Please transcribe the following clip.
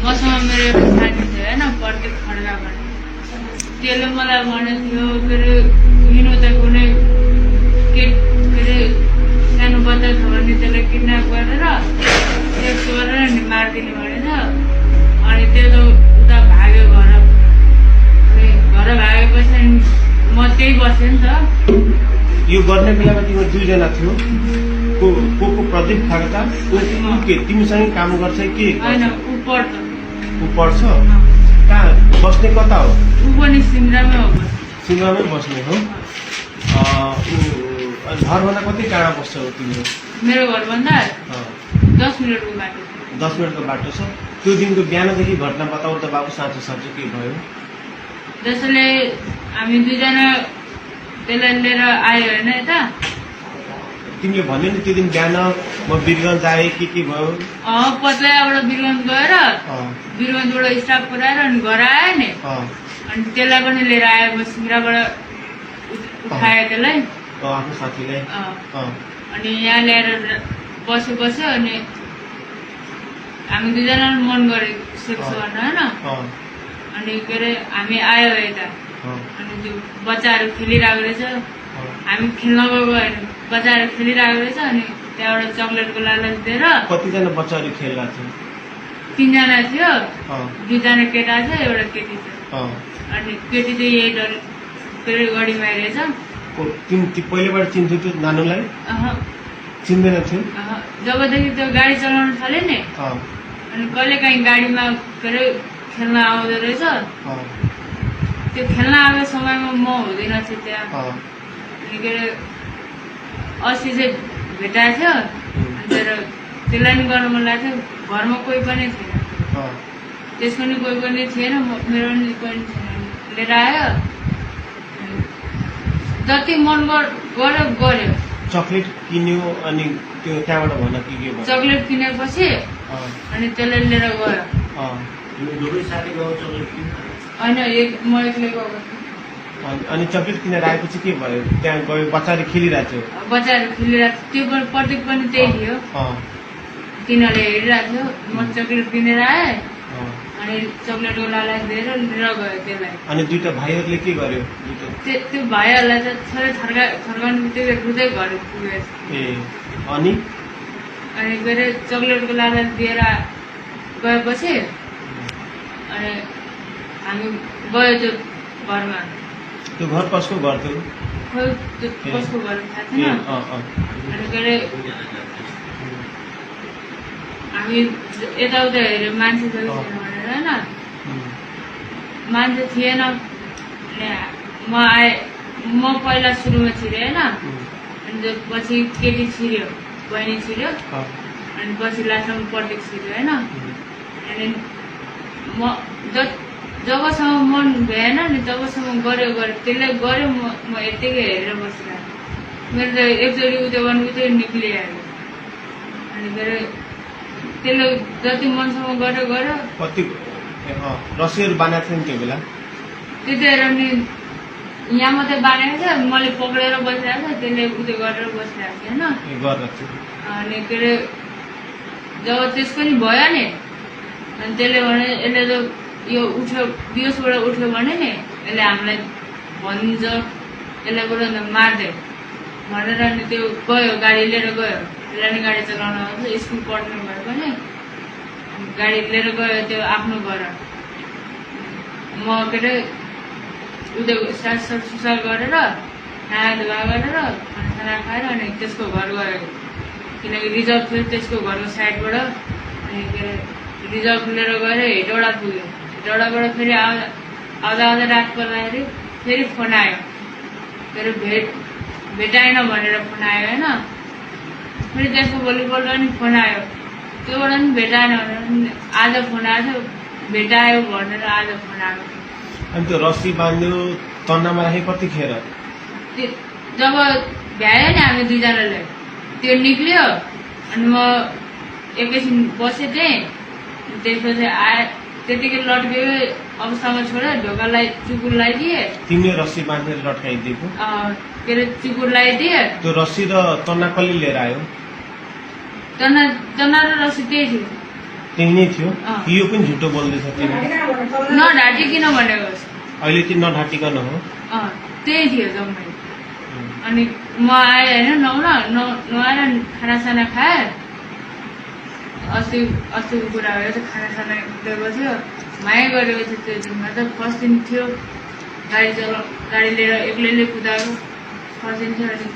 मसँग मेरो एउटा साथी थियो होइन प्रत्येक खड्का भन्ने त्यसले मलाई भनेको थियो के अरे हिँड्नु त कुनै के अरे सानो बच्चा छ भने त्यसलाई किडन्याप गरेर सेक्स गरेर नि मारिदिने भनेछ। अनि त्यो त उता भाग्यो घर। अनि घर भागेपछि म त्यही बसेँ नि त। यो गर्ने बेलामा तिम्रो दुईजना थियो को प्रदीप खड्का के तिमीसँग काम गर्छ कि होइन ऊ पढ्छ। ऊ पढ्छ कहाँ बस्ने कता हो? ऊ पनि सिमरामै हो। सिमरामै बस्ने हो। घरभन्दा कति टाढा बस्छ हो तिम्रो? मेरो घरभन्दा 10 मिनटको बाटो। 10 मिनटको बाटो छ। त्यो दिनको बिहानदेखि घटना बताऊ त बाबु, साँचो साँचो के भयो? जसले हामी दुईजना त्यसलाई लिएर आयो होइन यता। तिमीले भन्यो नि त्यो दिन बिहान म वीरगञ्ज आएँ के भयो? पत्लाबाट वीरगञ्ज गएर वीरगञ्जबाट स्टाफ पुऱ्याएर अनि घर आयो नि। अनि त्यसलाई पनि लिएर आयो। म सिमराबाट उठायो त्यसलाई, आफ्नो साथीलाई। अनि यहाँ ल्याएर बस्यो अनि हामी दुईजना मन गऱ्यो सेक्स गर्न होइन। अनि के अरे हामी आयो यता। अनि त्यो बच्चाहरू खेलिरहेको रहेछ। हामी खेल्न गएको होइन, बच्चाहरू खेलिरहेको रहेछ। अनि त्यहाँबाट चक्लेटको लालच दिएर कतिजना बच्चाहरू खेलिरहेको थियो? 3 जना थियो। 2 जना केटा थियो, एउटा केटी थियो। अनि केटी चाहिँ यही डर के अरे गढीमा रहेछ। पहिलेबाट चिन्थ्यो त्यो नानुलाई? चिन्दैन थियो। जबदेखि त्यो गाडी चलाउन थाल्यो नि अनि कहिले काहीँ गाडीमा के अरे खेल्न आउँदो रहेछ। त्यो खेल्न आएको समयमा म हुँदैन थिएँ त्यहाँ। अनि के अरे अस्ति चाहिँ भेटाएको थियो। तर त्यसलाई नि गर्न मन लाग्थ्यो। घरमा कोही पनि थिएन, त्यसको नि कोही पनि थिएन, मेरो नि कोही पनि थिएन। लिएर आयो, जति मन गर्यो। चक्लेट किन्यो अनि त्यो त्यहाँबाट भन के भयो? चक्लेट किनेपछि अनि त्यसलाई लिएर गयो। होइन म एक्लै गएको थिएँ। अनि चक्लेट किनेर आएपछि के भयो? त्यहाँ गयो, बच्चाहरू खेलिरहेको थियो। बच्चाहरू खेलिरहेको थियो। त्यो प्रत्येक पनि त्यही थियो। तिनीहरूले हेरिरहेको थियो। म चक्लेट किनेर आएँ अनि चक्लेटको लालच दिएर लिएर गयो त्यसलाई। अनि दुईटा भाइहरूले के गर्यो? त्यो भाइहरूलाई चाहिँ थोरै थर्काउनु बित्तिकै रुँदै घर पुग्यो। अनि के अरे चक्लेटको लालच दिएर गएपछि अनि हामी गयो त्यो घरमा। त्यो घर कसको घर थियो? खोइ त्यो कसको घर थाहा थिएन। अनि के अरे हामी यताउता हेऱ्यो, मान्छे छैन भनेर होइन। मान्छे थिएन। म आएँ, म पहिला सुरुमा छिरेँ होइन। अनि पछि केटी छिर्यो, बहिनी छिर्यो। अनि पछि लास्टमा प्रत्येक छिर्यो होइन। अनि म जबसम्म मन भएन नि तबसम्म गऱ्यो त्यसले गऱ्यो। म यत्तिकै हेरेर बसिरहेको। मेरो त एकचोटि उयो गर्नु चाहिँ निक्लिहाल्यो। अनि के अरे त्यसले जति मनसम्म गऱ्यो। कति रस्सीहरू बाँधेको थियो नि त्यो बेला? त्यतिखेर नि यहाँ मात्रै बाँधेको थियो। मैले पक्रेर बसिरहेको थिएँ, त्यसले उयो गरेर बसिरहेको थिएँ होइन। अनि के अरे जब त्यसको नि भयो नि अनि त्यसले भने यसले त यो उठ्यो, बिहोसबाट उठ्यो भने नि यसले हामीलाई भनिदिन्छ, यसलाई गएर मारिदियो भनेर नि त्यो गयो, गाडी लिएर गयो। त्यसलाई नि गाडी चलाउन आउँछ, स्कुल पढ्नु भयो भने गाडी लिएर गयो त्यो आफ्नो घर। म के अरे उयो सुसार गरेर नहाए धुवा गरेर खाना खाएर अनि त्यसको घर गयो। किनकि रिजर्भ थियो त्यसको घरको साइडबाट। अनि के अरे रिजर्भ लिएर गएर हेटौडा पुग्यो। हेटौडाबाट फेरि आउँदा रात पर्दाखेरि फेरि फोन आयो। फेरि भेटाएन भनेर फोन आयो होइन। फेरि त्यसको भोलिपल्ट पनि फोन आयो, त्योबाट पनि भेटाएन भनेर आज फोन आएको थियो, भेटायो भनेर आज फोन आएको थियो। अनि त्यो रस्सी बाँध्यो, तन्नामा राखे कतिखेर? जब भ्यायो नि हामी दुईजनाले, त्यो निक्ल्यो। अनि म एकैछिन बसेँ त्यहीँ। त्यसपछि आए, त्यतिकै लट्क्यो अवस्थामा छोडेर ढोकालाई चुकुर लगाइदिए। तिमीले रस्सी बाँधेर लट्काइदिएको? के अरे चुकुर लगाइदिए। त्यो रस्सी र तन्ना कसले लिएर आयो? तन्ना र रस्सी त्यही थियो। त्यही नै थियो अँ। कि यो पनि झुटो बोल्दैछ तिमी नढाँटिकन भनेको अहिले चाहिँ नढाँटिकन हो त्यही थियो जम्मै अनि म आएँ होइन नआएर खानासाना खाएँ अस्तिको कुरा भयो त खानासाना दिएको थियो माया गरेको थियो त्यो दिनमा त फर्स्ट दिन थियो गाडी लिएर एक्लैले कुदाएको फर्स्ट दिन थियो अनि